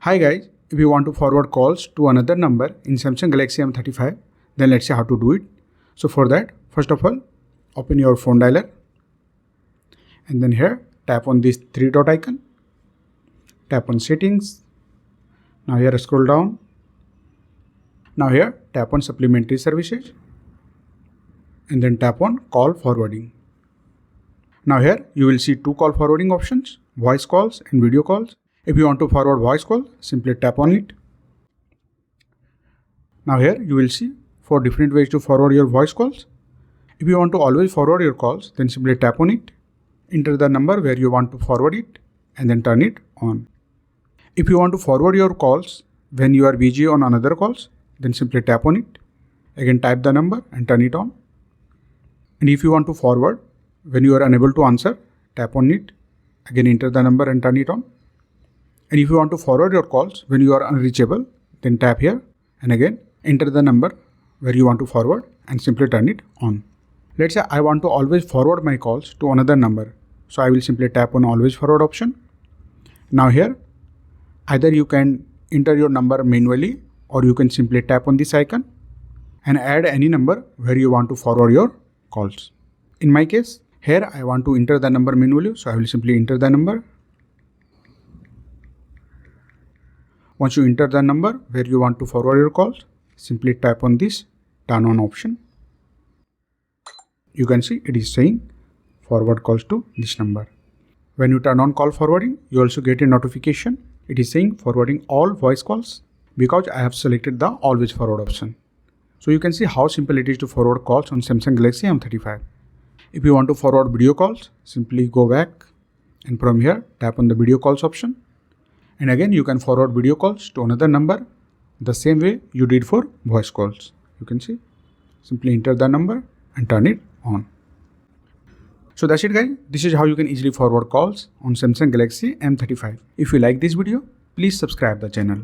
Hi guys, if you want to forward calls to another number in Samsung Galaxy M35, then let's see how to do it. So for that, first of all, open your phone dialer and then here tap on this three dot icon, tap on settings. Now here scroll down. Now here tap on supplementary services and then tap on call forwarding. Now here you will see two call forwarding options, voice calls and video calls. If you want to forward voice call, simply tap on it. Now here you will see 4 different ways to forward your voice calls. If you want to always forward your calls, then simply tap on it, enter the number where you want to forward it and then turn it on. If you want to forward your calls when you are busy on another calls, then simply tap on it. Again type the number and turn it on. And if you want to forward when you are unable to answer, tap on it. Again enter the number and turn it on. And if you want to forward your calls when you are unreachable, then tap here and again enter the number where you want to forward and simply turn it on. Let's say I want to always forward my calls to another number. So I will simply tap on always forward option. Now here, either you can enter your number manually or you can simply tap on this icon and add any number where you want to forward your calls. In my case, here I want to enter the number manually. So I will simply enter the number. Once you enter the number where you want to forward your calls, simply tap on this turn on option. You can see it is saying forward calls to this number. When you turn on call forwarding, you also get a notification. It is saying forwarding all voice calls because I have selected the always forward option. So you can see how simple it is to forward calls on Samsung Galaxy M35. If you want to forward video calls, simply go back and from here tap on the video calls option. And again, you can forward video calls to another number the same way you did for voice calls. You can see, simply enter the number and turn it on. So that's it guys. This is how you can easily forward calls on Samsung Galaxy M35. If you like this video, please subscribe the channel.